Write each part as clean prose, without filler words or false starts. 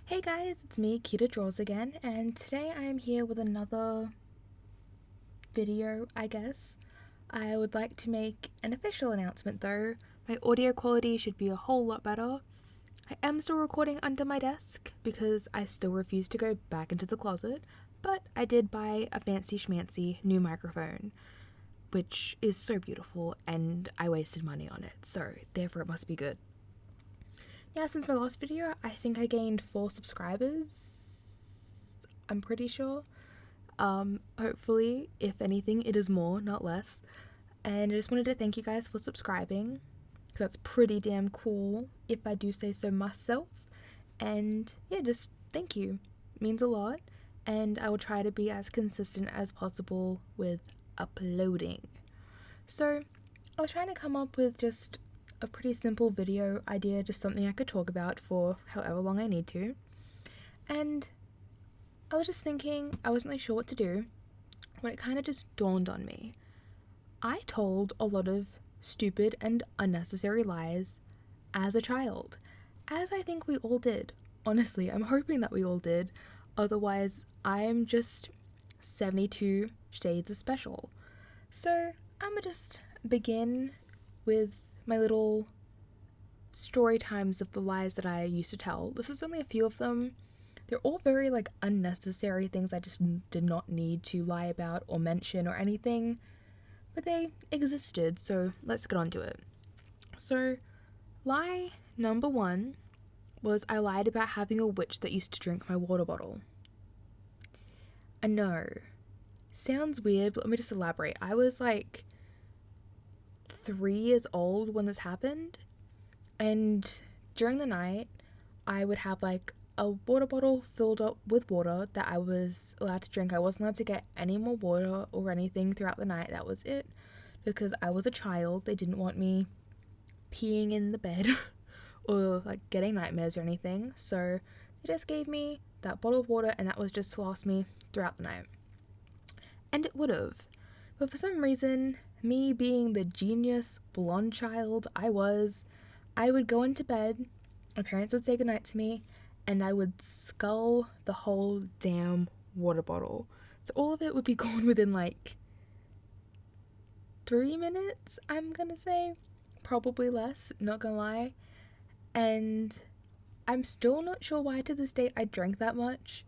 Hey guys, it's me, KitaDraws again, and today I am here with another video, I guess. I would like to make an official announcement though. My audio quality should be a whole lot better. I am still recording under my desk because I still refuse to go back into the closet, but I did buy a fancy schmancy new microphone, which is so beautiful and I wasted money on it, so therefore it must be good. Yeah, since my last video, I think I gained 4 subscribers. I'm pretty sure. Hopefully, if anything, it is more, not less. And I just wanted to thank you guys for subscribing. That's pretty damn cool, if I do say so myself. And yeah, just thank you. It means a lot. And I will try to be as consistent as possible with uploading. So, I was trying to come up with just a pretty simple video idea, just something I could talk about for however long I need to. And I was just thinking, I wasn't really sure what to do when it kind of just dawned on me. I told a lot of stupid and unnecessary lies as a child, as I think we all did. Honestly, I'm hoping that we all did. Otherwise, I'm just 72 shades of special. So, I'm gonna just begin with my little story times of the lies that I used to tell. This is only a few of them. They're all very unnecessary things I just did not need to lie about or mention or anything, but they existed, so let's get on to it. So, lie number 1 was I lied about having a witch that used to drink my water bottle. I know. Sounds weird, but let me just elaborate. I was 3 years old when this happened, and during the night I would have a water bottle filled up with water that I was allowed to drink. I wasn't allowed to get any more water or anything throughout the night. That was it, because I was a child. They didn't want me peeing in the bed or getting nightmares or anything, so they just gave me that bottle of water, and that was just to last me throughout the night. And it would have, but for some reason, me being the genius blonde child I would go into bed, my parents would say goodnight to me, and I would scull the whole damn water bottle. So all of it would be gone within 3 minutes, I'm gonna say. Probably less, not gonna lie. And I'm still not sure why to this day I drank that much.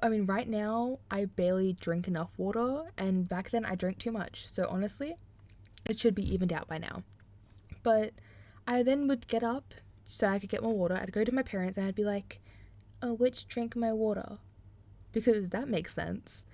I mean, right now, I barely drink enough water, and back then I drank too much. So honestly, it should be evened out by now. But I then would get up so I could get more water. I'd go to my parents and I'd be like, "Oh, which drank my water?" Because that makes sense.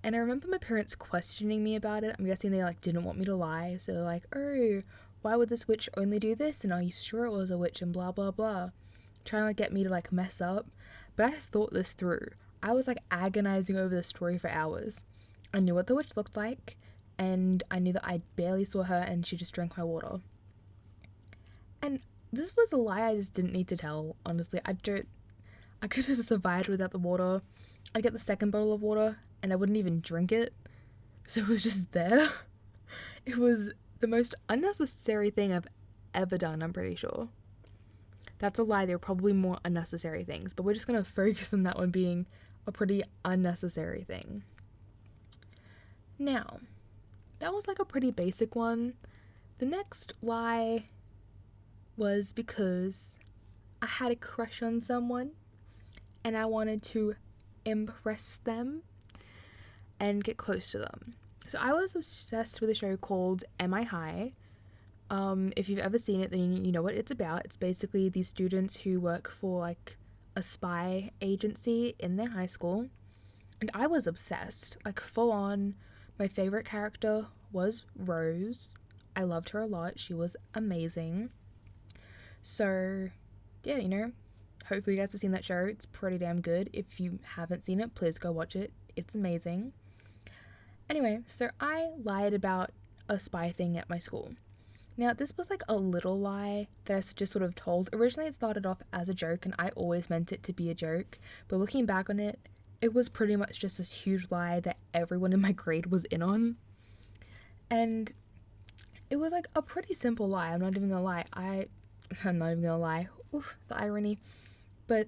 And I remember my parents questioning me about it. I'm guessing they didn't want me to lie. So they're like, "Oh, why would this witch only do this? And are you sure it was a witch?" And blah blah blah. Trying to get me to mess up. But I thought this through. I was agonizing over the story for hours. I knew what the witch looked like, and I knew that I barely saw her and she just drank my water. And this was a lie I just didn't need to tell, honestly. I could have survived without the water. I'd get the second bottle of water and I wouldn't even drink it. So it was just there. It was the most unnecessary thing I've ever done, I'm pretty sure. That's a lie, there are probably more unnecessary things, but we're just gonna focus on that one being a pretty unnecessary thing. Now, that was a pretty basic one. The next lie was because I had a crush on someone and I wanted to impress them and get close to them. So I was obsessed with a show called M.I.High. If you've ever seen it, then you know what it's about. It's basically these students who work for a spy agency in their high school. And I was obsessed, full on. My favorite character was Rose. I loved her a lot. She was amazing. So, yeah, hopefully you guys have seen that show. It's pretty damn good. If you haven't seen it, please go watch it. It's amazing. Anyway, so I lied about a spy thing at my school. Now, this was a little lie that I just sort of told. Originally, it started off as a joke, and I always meant it to be a joke. But looking back on it, it was pretty much just this huge lie that everyone in my grade was in on. And it was a pretty simple lie. I'm not even gonna lie. Oof, the irony. But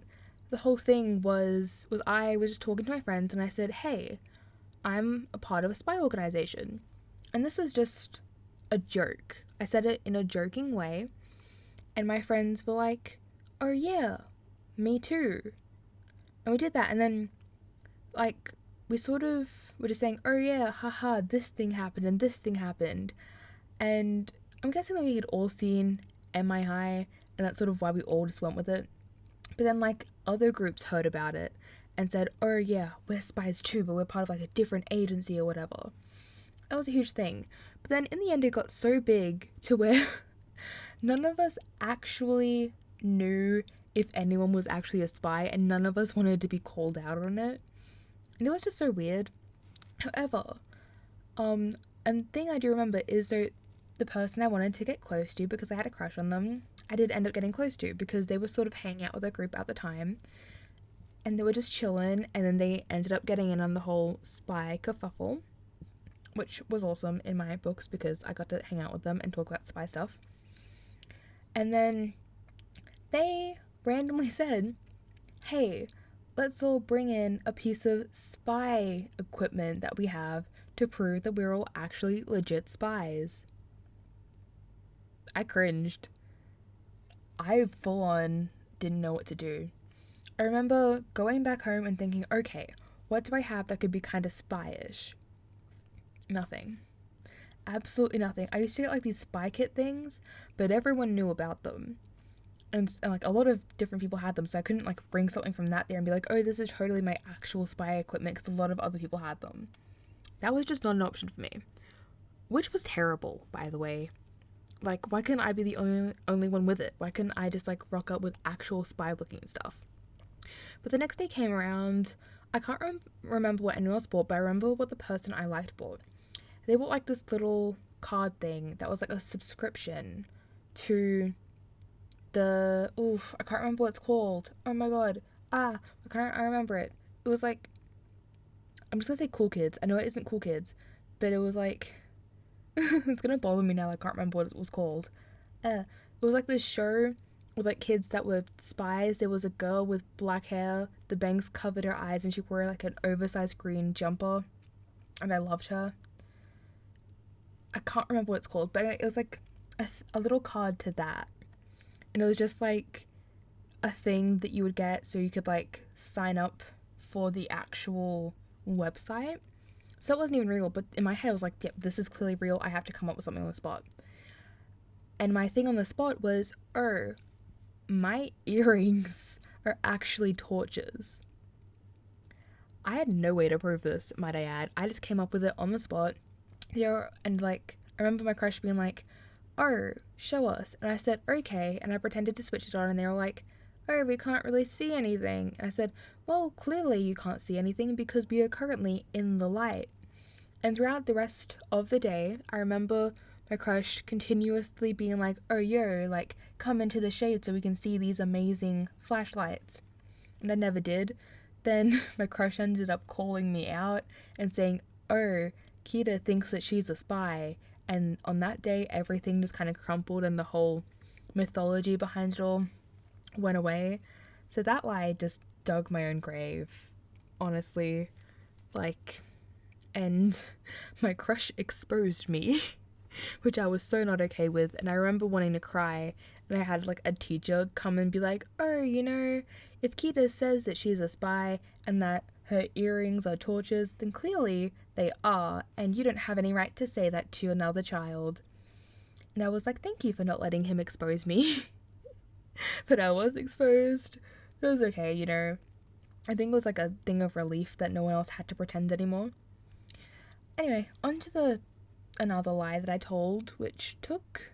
the whole thing was I was just talking to my friends and I said, hey, I'm a part of a spy organization. And this was just a joke. I said it in a joking way. And my friends were like, oh yeah, me too. And we did that. And then, like, we sort of were just saying, oh yeah, haha, this thing happened and this thing happened. And I'm guessing that we had all seen M.I.High, and that's sort of why we all just went with it. But then, like, other groups heard about it and said, oh yeah, we're spies too, but we're part of, like, a different agency or whatever. That was a huge thing. But then in the end, it got so big to where none of us actually knew if anyone was actually a spy, and none of us wanted to be called out on it. And it was just so weird. However, and thing I do remember is the person I wanted to get close to because I had a crush on them, I did end up getting close to because they were sort of hanging out with their group at the time. And they were just chilling, and then they ended up getting in on the whole spy kerfuffle, which was awesome in my books because I got to hang out with them and talk about spy stuff. And then they randomly said, hey, let's all bring in a piece of spy equipment that we have to prove that we're all actually legit spies. I cringed. I full on didn't know what to do. I remember going back home and thinking, okay, what do I have that could be kind of spy-ish? Nothing. Absolutely nothing. I used to get like these spy kit things, but everyone knew about them. And like a lot of different people had them, so I couldn't like bring something from that there and be like, oh, this is totally my actual spy equipment, because a lot of other people had them. That was just not an option for me. Which was terrible, by the way. Like, why couldn't I be the only one with it? Why couldn't I just like rock up with actual spy looking stuff? But the next day came around. I can't remember what anyone else bought, but I remember what the person I liked bought. They bought like this little card thing that was like a subscription to I can't remember what it's called. Oh my god. I remember it. It was like, I'm just gonna say Cool Kids. I know it isn't Cool Kids, but it was like, it's gonna bother me now. I can't remember what it was called. It was like this show with like kids that were spies. There was a girl with black hair. The bangs covered her eyes, and she wore like an oversized green jumper, and I loved her. I can't remember what it's called, but it was like a little card to that. And it was just like a thing that you would get so you could like sign up for the actual website. So it wasn't even real, but in my head I was like, yep, this is clearly real. I have to come up with something on the spot. And my thing on the spot was, oh, my earrings are actually torches. I had no way to prove this, might I add. I just came up with it on the spot. And like, I remember my crush being like, oh, show us. And I said, okay. And I pretended to switch it on, and they were like, oh, we can't really see anything. And I said, well, clearly you can't see anything because we are currently in the light. And throughout the rest of the day, I remember my crush continuously being like, oh, yo, like, come into the shade so we can see these amazing flashlights. And I never did. Then my crush ended up calling me out and saying, oh, Kita thinks that she's a spy. And on that day, everything just kind of crumpled and the whole mythology behind it all went away. So that lie just dug my own grave, honestly. Like, and my crush exposed me, which I was so not okay with. And I remember wanting to cry, and I had like a teacher come and be like, oh, you know, if Kita says that she's a spy and that her earrings are torches, then clearly they are, and you don't have any right to say that to another child. And I was like, thank you for not letting him expose me. But I was exposed. It was okay, you know. I think it was like a thing of relief that no one else had to pretend anymore. Anyway, on to another lie that I told, which took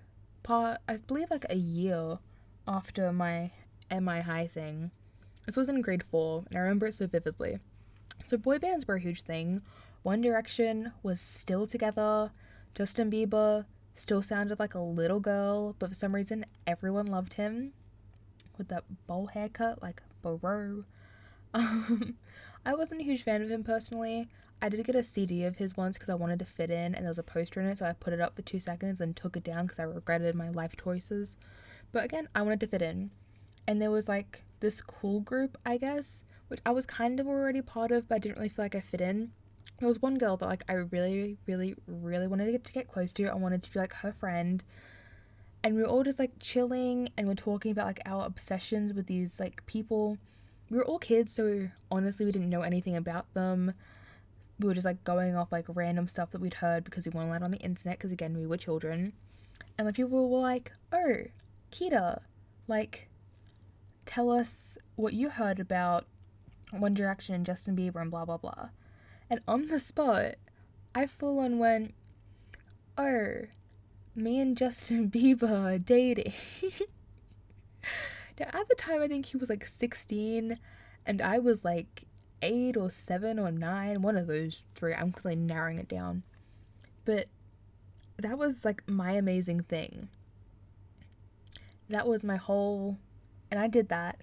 I believe like a year after my M.I.High thing. This was in grade 4, and I remember it so vividly. So boy bands were a huge thing. One Direction was still together. Justin Bieber still sounded like a little girl, but for some reason everyone loved him with that bowl haircut, like bro. I wasn't a huge fan of him personally. I did get a CD of his once because I wanted to fit in, and there was a poster in it, so I put it up for 2 seconds and took it down because I regretted my life choices. But again, I wanted to fit in. And there was like this cool group, I guess, which I was kind of already part of, but I didn't really feel like I fit in. There was one girl that like I really, really, really wanted to get close to. I wanted to be like her friend, and we were all just like chilling, and we're talking about like our obsessions with these like people. We were all kids, so honestly we didn't know anything about them. We were just like going off like random stuff that we'd heard because we weren't allowed on the internet, because again we were children. And like people were like, oh, Kita, like, tell us what you heard about One Direction and Justin Bieber and blah blah blah. And on the spot, I full on went, oh, me and Justin Bieber are dating. Now at the time I think he was like 16 and I was like 8 or 7 or 9, one of those three. I'm clearly narrowing it down. But that was like my amazing thing. That was my whole, and I did that.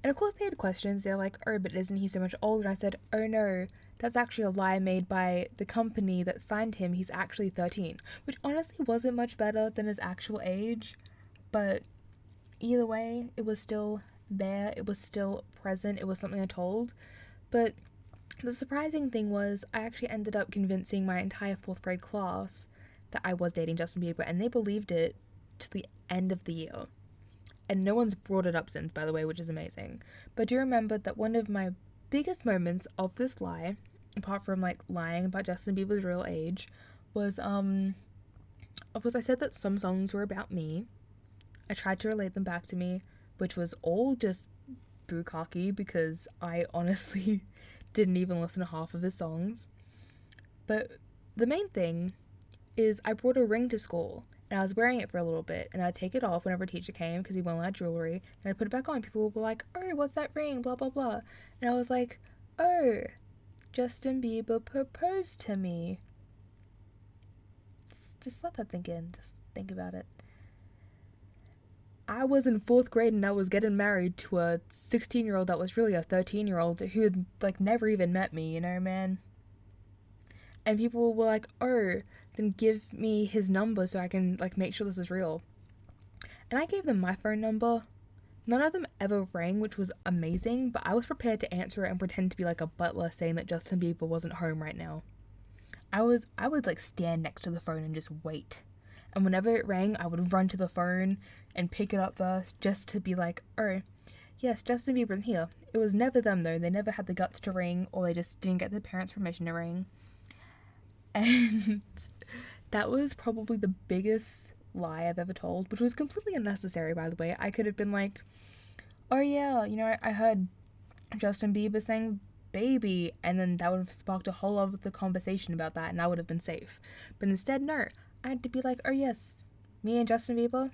And of course they had questions. They're like, oh, but isn't he so much older? And I said, oh no, that's actually a lie made by the company that signed him. He's actually 13, which honestly wasn't much better than his actual age. But either way, it was still there. It was still present. It was something I told. But the surprising thing was I actually ended up convincing my entire 4th grade class that I was dating Justin Bieber, and they believed it to the end of the year. And no one's brought it up since, by the way, which is amazing. But I do remember that one of my biggest moments of this lie, apart from like lying about Justin Bieber's real age, was I said that some songs were about me. I tried to relate them back to me, which was all just bukkake because I honestly didn't even listen to half of his songs. But the main thing is I brought a ring to school, and I was wearing it for a little bit, and I'd take it off whenever a teacher came because he wouldn't allow jewelry, and I'd put it back on. People were like, oh, what's that ring, blah blah blah. And I was like, oh, Justin Bieber proposed to me. Just let that sink in. Just think about it. I was in 4th grade and I was getting married to a 16-year-old that was really a 13-year-old who had like never even met me, you know, man. And people were like, oh, then give me his number so I can like make sure this is real. And I gave them my phone number. None of them ever rang, which was amazing, but I was prepared to answer it and pretend to be like a butler saying that Justin Bieber wasn't home right now. I would like stand next to the phone and just wait. And whenever it rang, I would run to the phone and pick it up first just to be like, oh, yes, Justin Bieber's here. It was never them though. They never had the guts to ring, or they just didn't get their parents' permission to ring. And that was probably the biggest lie I've ever told, which was completely unnecessary, by the way. I could have been like, oh yeah, you know, I heard Justin Bieber saying baby, and then that would have sparked a whole other conversation about that, and I would have been safe. But instead, no. I had to be like, oh yes, me and Justin Bieber,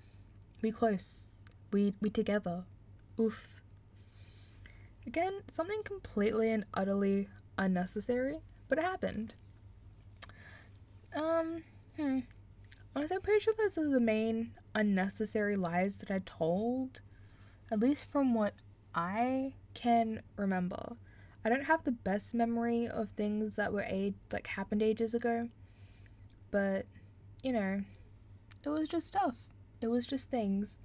we close. We together. Oof. Again, something completely and utterly unnecessary, but it happened. Honestly, I'm pretty sure those are the main unnecessary lies that I told, at least from what I can remember. I don't have the best memory of things that were happened ages ago, but you know, it was just stuff. It was just things.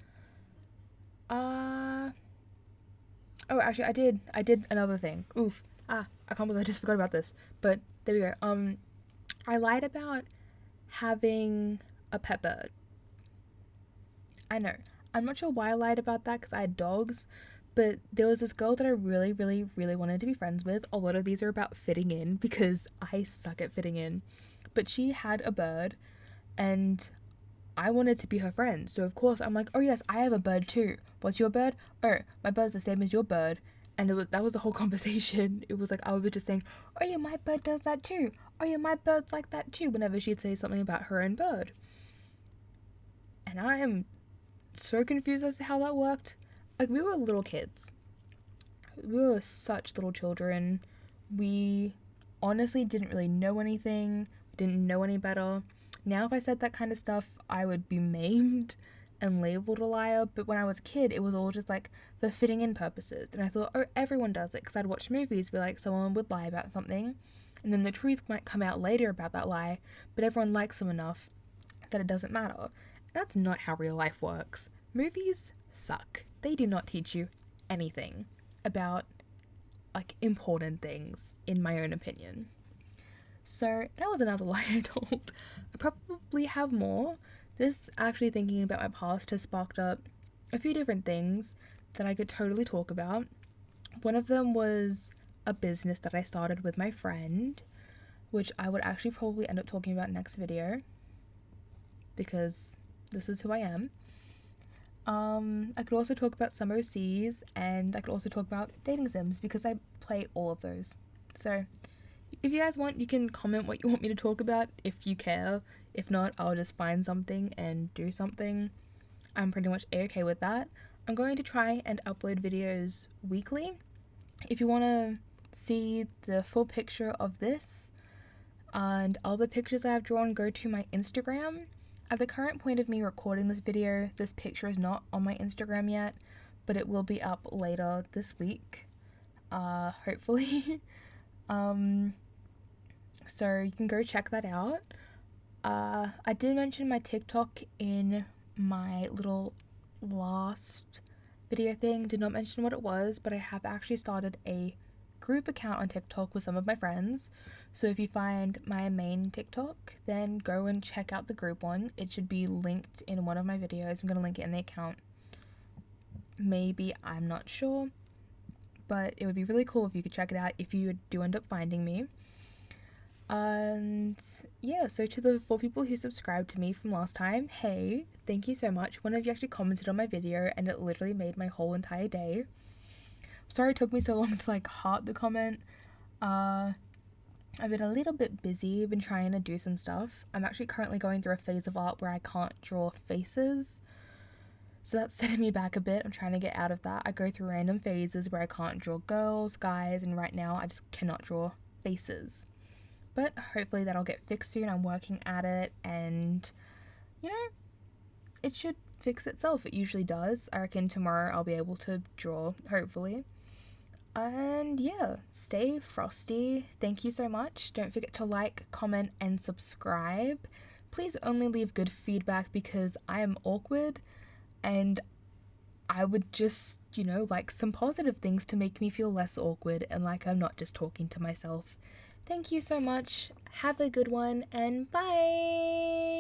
Oh, actually, I did another thing. Oof. I can't believe I just forgot about this. But there we go. I lied about having a pet bird. I know. I'm not sure why I lied about that because I had dogs, but there was this girl that I really, really, really wanted to be friends with. A lot of these are about fitting in because I suck at fitting in. But she had a bird, and I wanted to be her friend. So of course I'm like, oh yes, I have a bird too. What's your bird? Oh, my bird's the same as your bird. And that was the whole conversation. It was like I was just saying, oh yeah, my bird does that too. Oh yeah, my bird's like that too, whenever she'd say something about her own bird. And I am so confused as to how that worked. Like, we were little kids. We were such little children. We honestly didn't really know anything. We didn't know any better. Now if I said that kind of stuff, I would be maimed and labeled a liar. But when I was a kid, it was all just like for fitting in purposes. And I thought, oh, everyone does it. Because I'd watch movies where like someone would lie about something, and then the truth might come out later about that lie, but everyone likes them enough that it doesn't matter. And that's not how real life works. Movies suck. They do not teach you anything about like important things in my own opinion. So that was another lie I told. I probably have more. This actually thinking about my past has sparked up a few different things that I could totally talk about. One of them was a business that I started with my friend, which I would actually probably end up talking about next video because this is who I am. I could also talk about some OCs, and I could also talk about dating sims because I play all of those. So if you guys want, you can comment what you want me to talk about if you care. If not, I'll just find something and do something. I'm pretty much okay with that. I'm going to try and upload videos weekly. If you want to see the full picture of this and other pictures I have drawn, go to my Instagram. At the current point of me recording this video, this picture is not on my Instagram yet, but it will be up later this week, hopefully. So you can go check that out. I did mention my TikTok in my little last video thing. Did not mention what it was, but I have actually started a group account on TikTok with some of my friends. So if you find my main TikTok, then go and check out the group one. It should be linked in one of my videos. I'm going to link it in the account. Maybe, I'm not sure. But it would be really cool if you could check it out if you do end up finding me. And yeah, so to the 4 people who subscribed to me from last time, hey, thank you so much. One of you actually commented on my video and it literally made my whole entire day. Sorry it took me so long to like heart the comment. I've been a little bit busy. I've been trying to do some stuff. I'm actually currently going through a phase of art where I can't draw faces. So that's setting me back a bit. I'm trying to get out of that. I go through random phases where I can't draw girls, guys, and right now I just cannot draw faces. But hopefully that'll get fixed soon. I'm working at it and, you know, it should fix itself. It usually does. I reckon tomorrow I'll be able to draw, hopefully. And yeah, stay frosty. Thank you so much. Don't forget to like, comment, and subscribe. Please only leave good feedback because I am awkward and I would just, you know, like some positive things to make me feel less awkward and like I'm not just talking to myself. Thank you so much. Have a good one and bye!